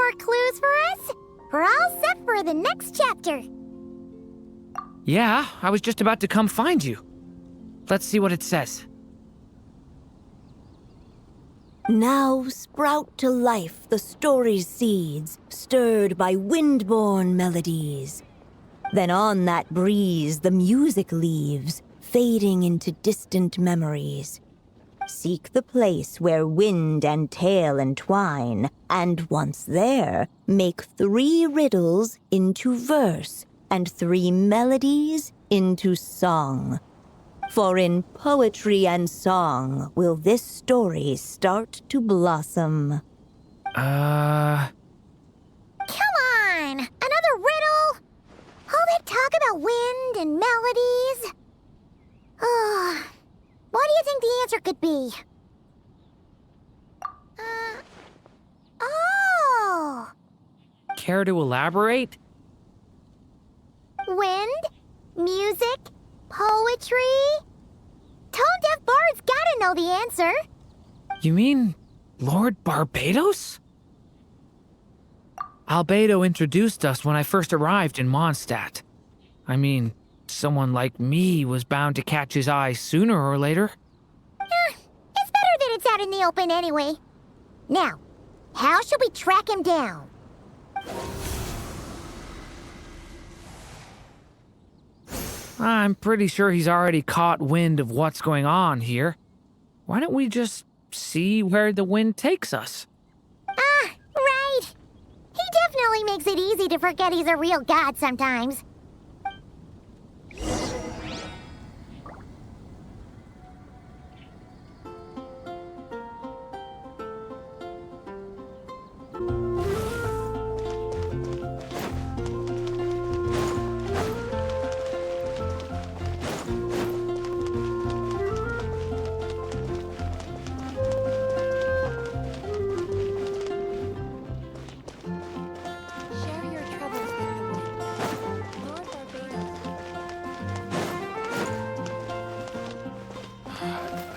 more clues for us? We're all set for the next chapter. Yeah, I was just about to come find you. Let's see what it says. Now sprout to life the story's seeds, stirred by wind-born melodies. Then on that breeze the music leaves, fading into distant memories. Seek the place where wind and tale entwine, and once there, make 3 riddles into verse, and 3 melodies into song. For in poetry and song will this story start to blossom. Come on! Another riddle? All that talk about wind and melodies? What do you think the answer could be? Oh! Care to elaborate? Wind? Music? Poetry? Tone-deaf bards gotta know the answer. You mean Lord Barbados? Albedo introduced us when I first arrived in Mondstadt. I mean, someone like me was bound to catch his eye sooner or later. It's better that it's out in the open anyway. Now, how should we track him down? I'm pretty sure he's already caught wind of what's going on here. Why don't we just see where the wind takes us? Right. He definitely makes it easy to forget he's a real god sometimes.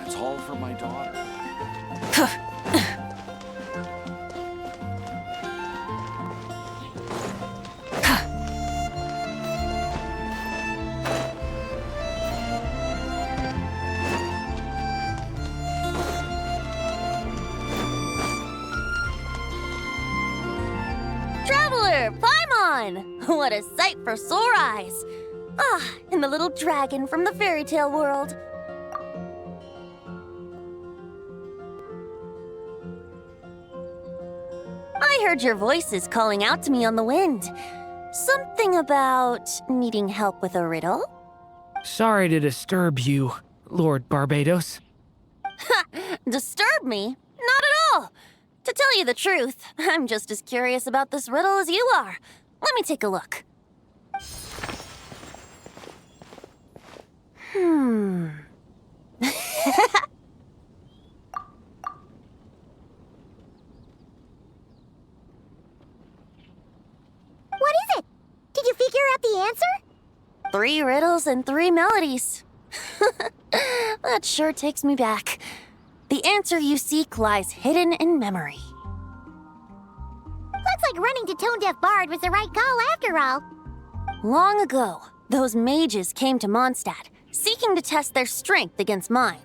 That's all for my daughter. Traveler, Paimon! What a sight for sore eyes! And the little dragon from the fairy tale world. I heard your voices calling out to me on the wind. Something about needing help with a riddle? Sorry to disturb you, Lord Barbados. Disturb me? Not at all! To tell you the truth, I'm just as curious about this riddle as you are. Let me take a look. What is it? Did you figure out the answer? 3 riddles and 3 melodies. That sure takes me back. The answer you seek lies hidden in memory. Looks like running to Tone-Deaf Bard was the right call after all. Long ago, those mages came to Mondstadt, seeking to test their strength against mine.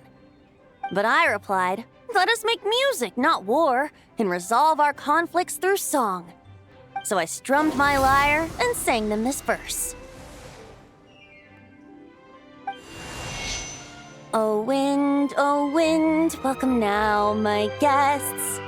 But I replied, let us make music, not war, and resolve our conflicts through song. So I strummed my lyre and sang them this verse. O wind, welcome now, my guests.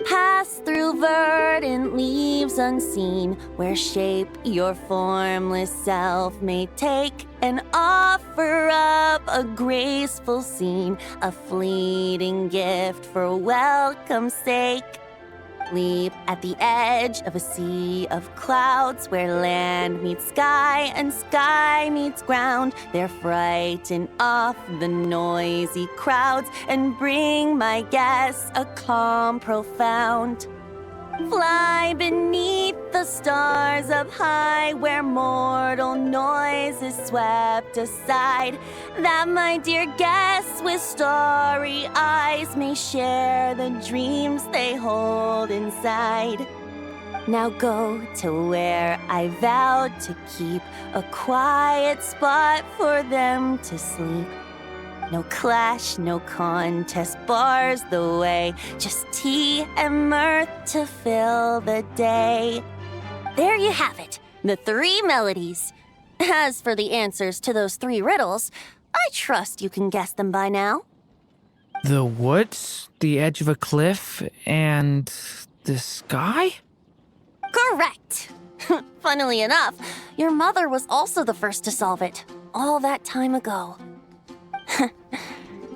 Pass through verdant leaves unseen, where shape your formless self may take, and offer up a graceful scene, a fleeting gift for welcome's sake. Leap at the edge of a sea of clouds, where land meets sky and sky meets ground. There frighten off the noisy crowds and bring my guests a calm profound. Fly beneath the stars up high, where mortal noise is swept aside, that my dear guests with starry eyes may share the dreams they hold inside. Now go to where I vowed to keep a quiet spot for them to sleep. No clash, no contest bars the way, just tea and mirth to fill the day. There you have it, the 3 melodies. As for the answers to those 3 riddles, I trust you can guess them by now. The woods, the edge of a cliff, and the sky? Correct! Funnily enough, your mother was also the first to solve it, all that time ago.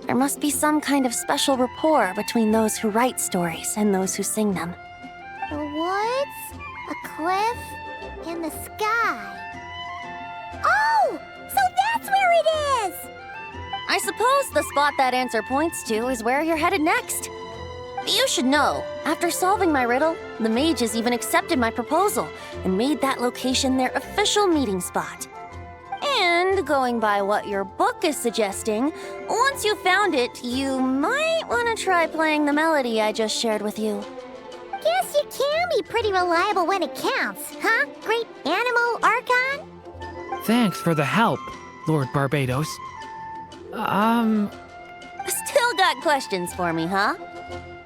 There must be some kind of special rapport between those who write stories and those who sing them. The woods, a cliff, and the sky. Oh! So that's where it is! I suppose the spot that answer points to is where you're headed next. You should know, after solving my riddle, the mages even accepted my proposal and made that location their official meeting spot. And going by what your book is suggesting, once you found it, you might want to try playing the melody I just shared with you. Guess you can be pretty reliable when it counts, huh, great animal Archon? Thanks for the help, Lord Barbados. Still got questions for me, huh?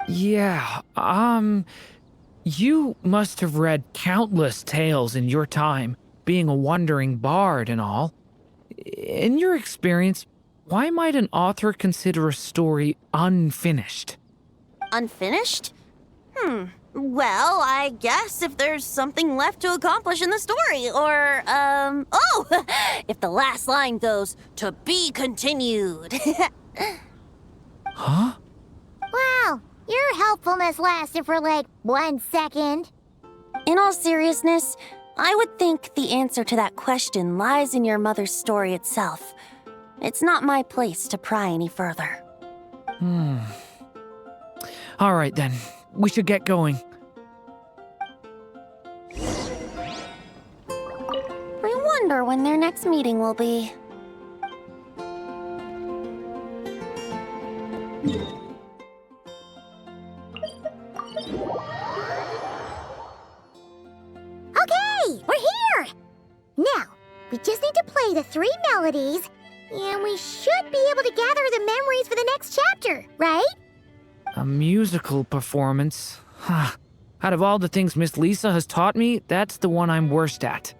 Yeah, you must have read countless tales in your time, being a wandering bard and all. In your experience, why might an author consider a story unfinished? Unfinished? Well, I guess if there's something left to accomplish in the story, or, if the last line goes, "To be continued." Huh? Wow, your helpfulness lasted for like 1 second. In all seriousness, I would think the answer to that question lies in your mother's story itself. It's not my place to pry any further. All right then, we should get going. I wonder when their next meeting will be. Okay, we're here! Now, we just need to play the 3 melodies, and we should be able to gather the memories for the next chapter, right? A musical performance? Huh. Out of all the things Miss Lisa has taught me, that's the one I'm worst at.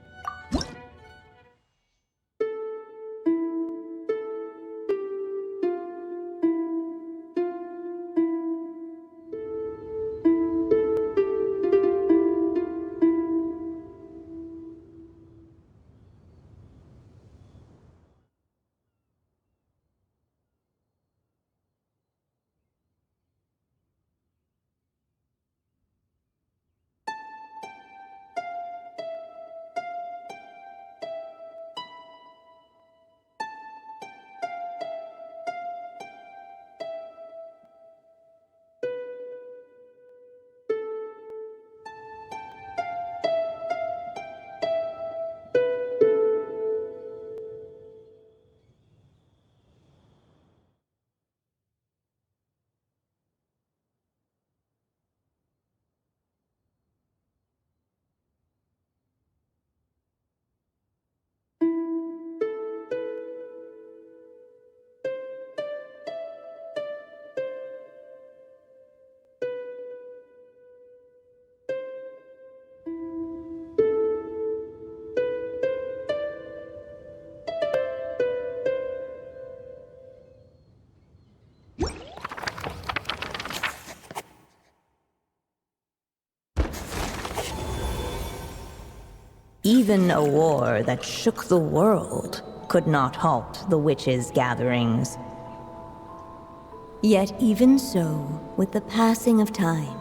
Even a war that shook the world could not halt the witches' gatherings. Yet even so, with the passing of time,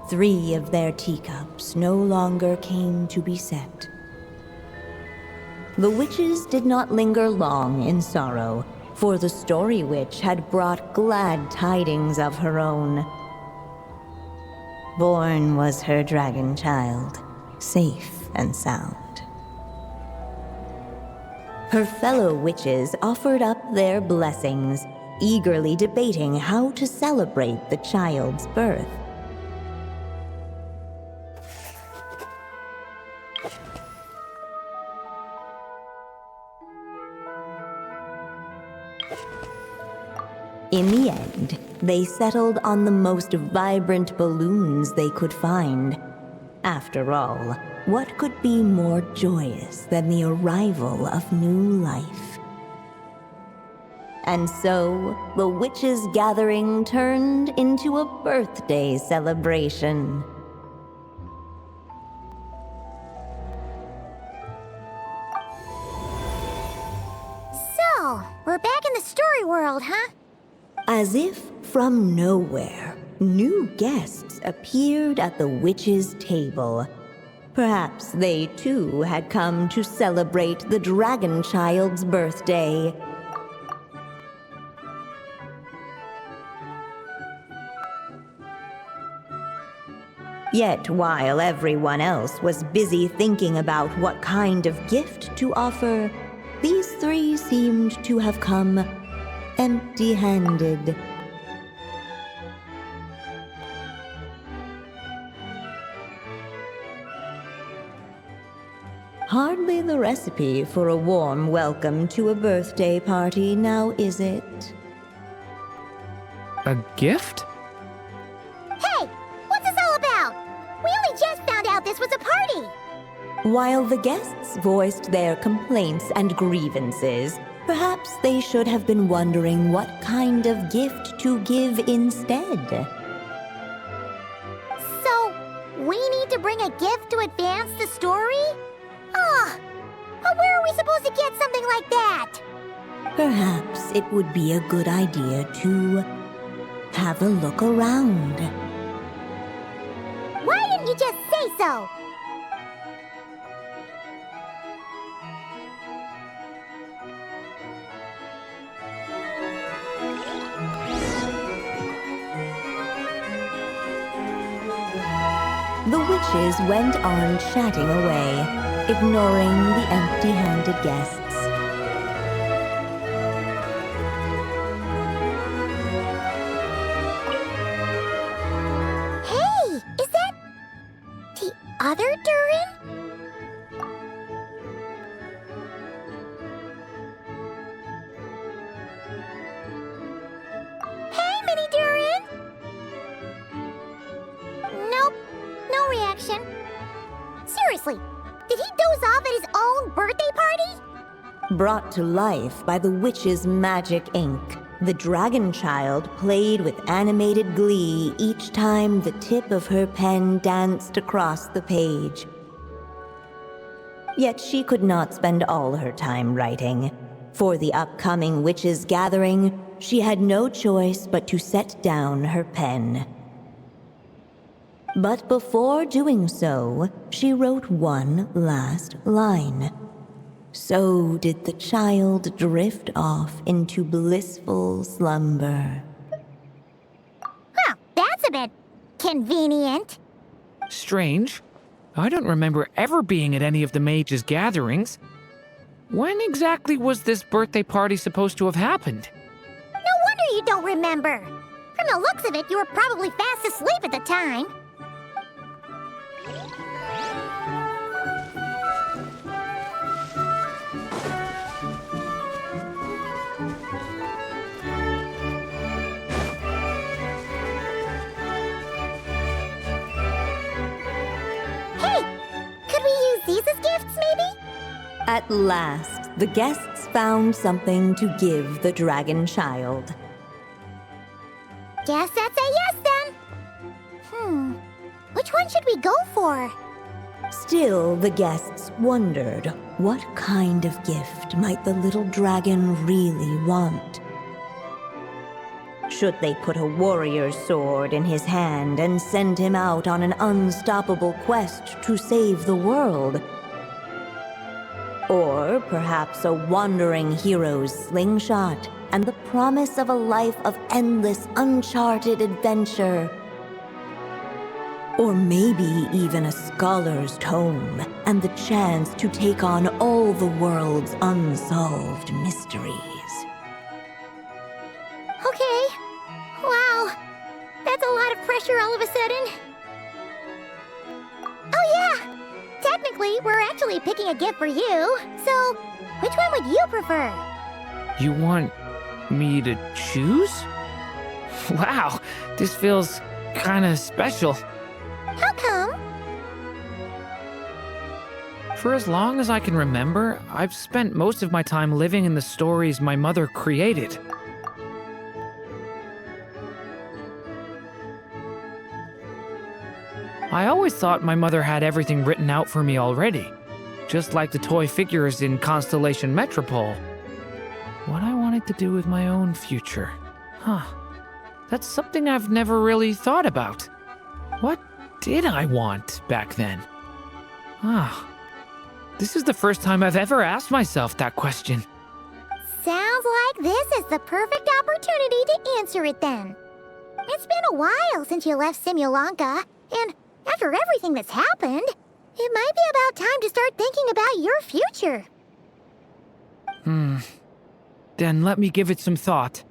3 of their teacups no longer came to be set. The witches did not linger long in sorrow, for the Story Witch had brought glad tidings of her own. Born was her dragon child, safe and sound. Her fellow witches offered up their blessings, eagerly debating how to celebrate the child's birth. In the end, they settled on the most vibrant balloons they could find. After all, what could be more joyous than the arrival of new life? And so, the witches' gathering turned into a birthday celebration. So, we're back in the story world, huh? As if from nowhere, new guests appeared at the witches' table. Perhaps they too had come to celebrate the dragon child's birthday. Yet while everyone else was busy thinking about what kind of gift to offer, these three seemed to have come empty-handed. Hardly the recipe for a warm welcome to a birthday party, now is it? A gift? Hey, what's this all about? We only just found out this was a party. While the guests voiced their complaints and grievances, perhaps they should have been wondering what kind of gift to give instead. So, we need to bring a gift to advance the story? Oh, but where are we supposed to get something like that? Perhaps it would be a good idea to have a look around. Why didn't you just say so? The witches went on chatting away, ignoring the empty-handed guests. Hey, is that the other Durin? Hey, Mini Durin! Nope, no reaction. Seriously, did he doze off at his own birthday party? Brought to life by the witch's magic ink, the dragon child played with animated glee each time the tip of her pen danced across the page. Yet she could not spend all her time writing. For the upcoming witches' gathering, she had no choice but to set down her pen. But before doing so, she wrote one last line. So did the child drift off into blissful slumber. Huh, that's a bit convenient. Strange. I don't remember ever being at any of the mages' gatherings. When exactly was this birthday party supposed to have happened? No wonder you don't remember. From the looks of it, you were probably fast asleep at the time. Could we use these as gifts, maybe? At last, the guests found something to give the dragon child. Guess that's a yes, then. Which one should we go for? Still, the guests wondered what kind of gift might the little dragon really want. Should they put a warrior's sword in his hand and send him out on an unstoppable quest to save the world? Or perhaps a wandering hero's slingshot and the promise of a life of endless, uncharted adventure? Or maybe even a scholar's tome and the chance to take on all the world's unsolved mysteries. Okay. Wow. That's a lot of pressure all of a sudden. Oh yeah! Technically, technically, we're actually picking a gift for you. So, which one would you prefer? You want me to choose? Wow, this feels kinda special. How come? For as long as I can remember, I've spent most of my time living in the stories my mother created. I always thought my mother had everything written out for me already, just like the toy figures in Constellation Metropole. What I wanted to do with my own future. Huh. That's something I've never really thought about. What did I want back then? Ah. This is the first time I've ever asked myself that question. Sounds like this is the perfect opportunity to answer it then. It's been a while since you left Simulanka, and after everything that's happened, it might be about time to start thinking about your future. Then let me give it some thought.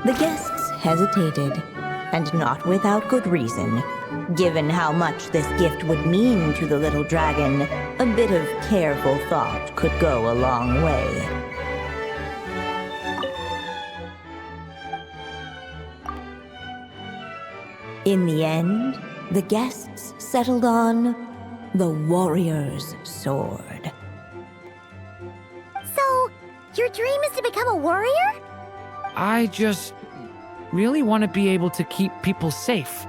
The guests hesitated, and not without good reason. Given how much this gift would mean to the little dragon, a bit of careful thought could go a long way. In the end, the guests settled on the warrior's sword. So, your dream is to become a warrior? I just really want to be able to keep people safe.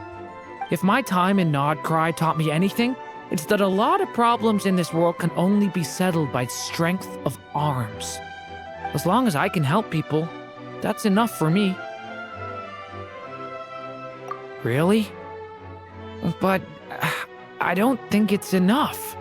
If my time in Nodcry taught me anything, it's that a lot of problems in this world can only be settled by strength of arms. As long as I can help people, that's enough for me. Really? But I don't think it's enough.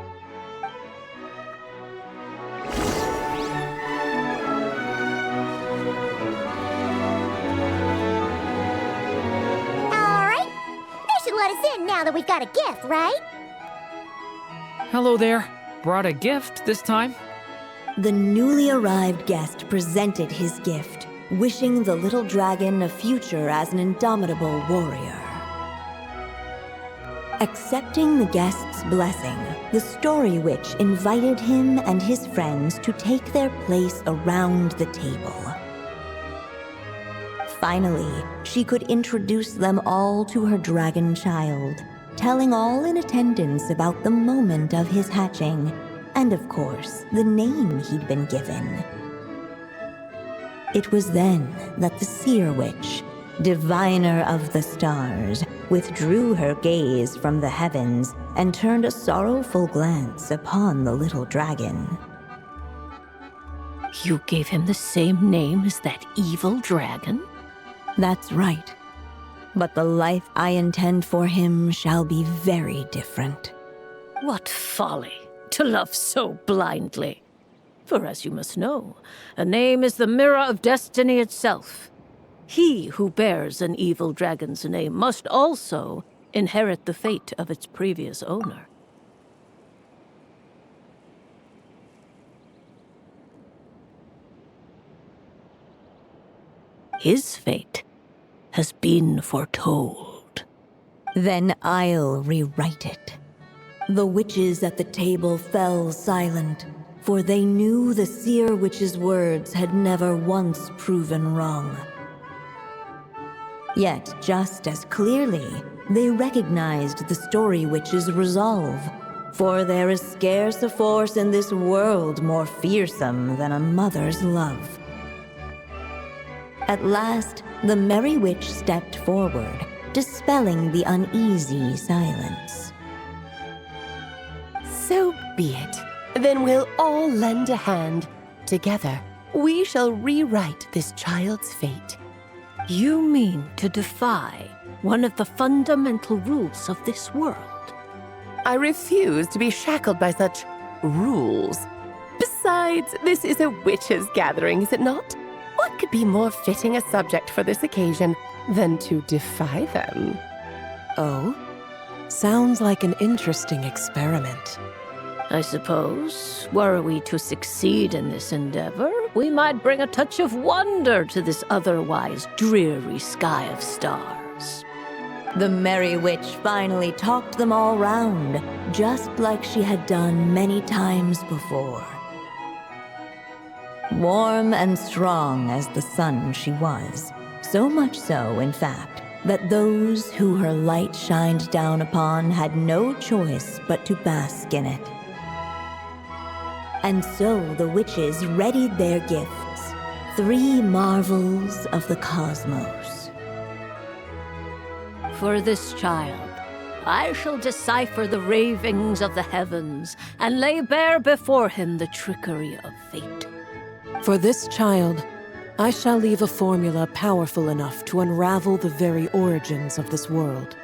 Alright, they should let us in now that we've got a gift, right? Hello there. Brought a gift this time. The newly arrived guest presented his gift, wishing the little dragon a future as an indomitable warrior. Accepting the guest's blessing, the Story Witch invited him and his friends to take their place around the table. Finally, she could introduce them all to her dragon child, telling all in attendance about the moment of his hatching, and of course, the name he'd been given. It was then that the Seer Witch, diviner of the stars, withdrew her gaze from the heavens and turned a sorrowful glance upon the little dragon. You gave him the same name as that evil dragon? That's right. But the life I intend for him shall be very different. What folly to love so blindly. For as you must know, a name is the mirror of destiny itself. He who bears an evil dragon's name must also inherit the fate of its previous owner. His fate has been foretold. Then I'll rewrite it. The witches at the table fell silent, for they knew the Seer Witch's words had never once proven wrong. Yet, just as clearly, they recognized the Story Witch's resolve, for there is scarce a force in this world more fearsome than a mother's love. At last, the Merry Witch stepped forward, dispelling the uneasy silence. So be it. Then we'll all lend a hand. Together, we shall rewrite this child's fate. You mean to defy one of the fundamental rules of this world? I refuse to be shackled by such rules. Besides, this is a witches' gathering, is it not? What could be more fitting a subject for this occasion than to defy them? Oh? Sounds like an interesting experiment. I suppose, were we to succeed in this endeavor, we might bring a touch of wonder to this otherwise dreary sky of stars. The Merry Witch finally talked them all round, just like she had done many times before. Warm and strong as the sun she was, so much so, in fact, that those who her light shined down upon had no choice but to bask in it. And so the witches readied their gifts, 3 marvels of the cosmos. For this child, I shall decipher the ravings of the heavens and lay bare before him the trickery of fate. For this child, I shall leave a formula powerful enough to unravel the very origins of this world,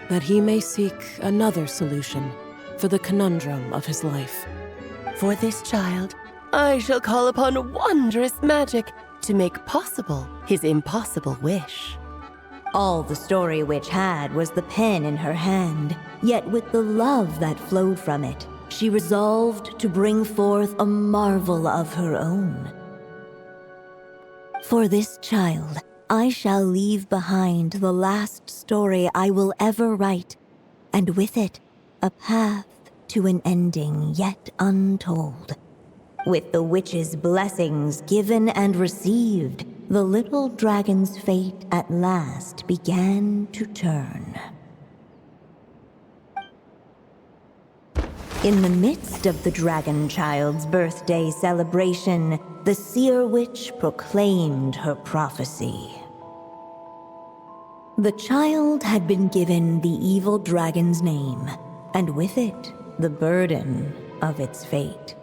that he may seek another solution for the conundrum of his life. For this child, I shall call upon wondrous magic to make possible his impossible wish. All the Story Witch had was the pen in her hand, yet with the love that flowed from it, she resolved to bring forth a marvel of her own. For this child, I shall leave behind the last story I will ever write, and with it, a path to an ending yet untold. With the witch's blessings given and received, the little dragon's fate at last began to turn. In the midst of the dragon child's birthday celebration, the seer witch proclaimed her prophecy. The child had been given the evil dragon's name, and with it, the burden of its fate.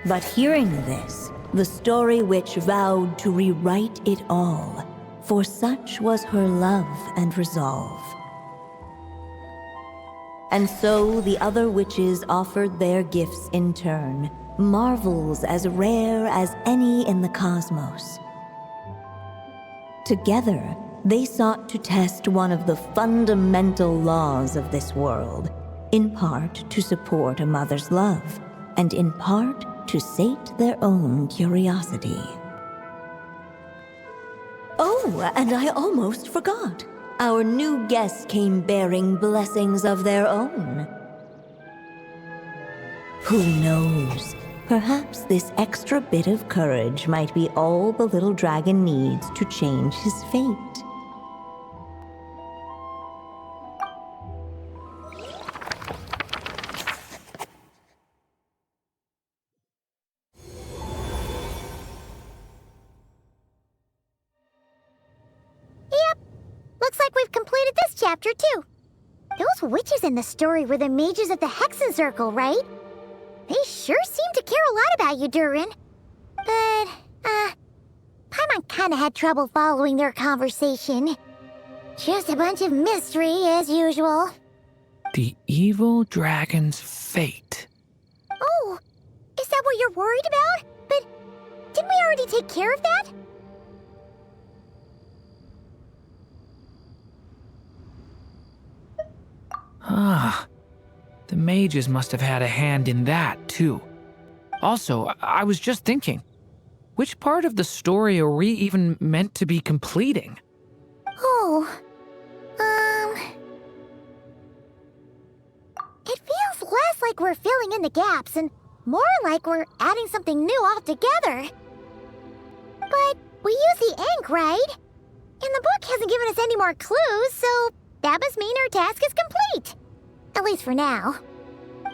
But hearing this, the Story Witch vowed to rewrite it all, for such was her love and resolve. And so the other witches offered their gifts in turn, marvels as rare as any in the cosmos. Together, they sought to test one of the fundamental laws of this world, in part to support a mother's love, and in part to sate their own curiosity. Oh, and I almost forgot. Our new guests came bearing blessings of their own. Who knows? Perhaps this extra bit of courage might be all the little dragon needs to change his fate. Looks like we've completed this chapter, too. Those witches in the story were the mages of the Hexen Circle, right? They sure seem to care a lot about you, Durin. But, Paimon kinda had trouble following their conversation. Just a bunch of mystery, as usual. The evil dragon's fate. Oh, is that what you're worried about? But didn't we already take care of that? Ah, the mages must have had a hand in that, too. Also, I was just thinking, which part of the story are we even meant to be completing? Oh, it feels less like we're filling in the gaps and more like we're adding something new altogether. But we use the ink, right? And the book hasn't given us any more clues, so that must mean our task is complete. At least for now.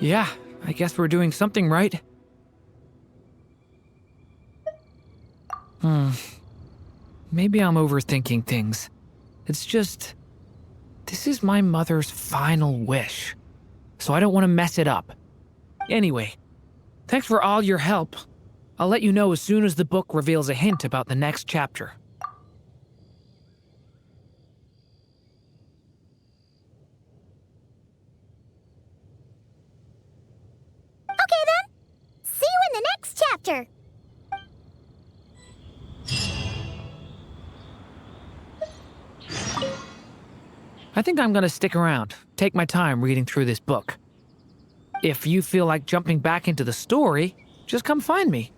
Yeah, I guess we're doing something right. Maybe I'm overthinking things. It's just, this is my mother's final wish, so I don't want to mess it up. Anyway, thanks for all your help. I'll let you know as soon as the book reveals a hint about the next chapter. chapter. I think I'm gonna stick around, take my time reading through this book. If you feel like jumping back into the story, just come find me.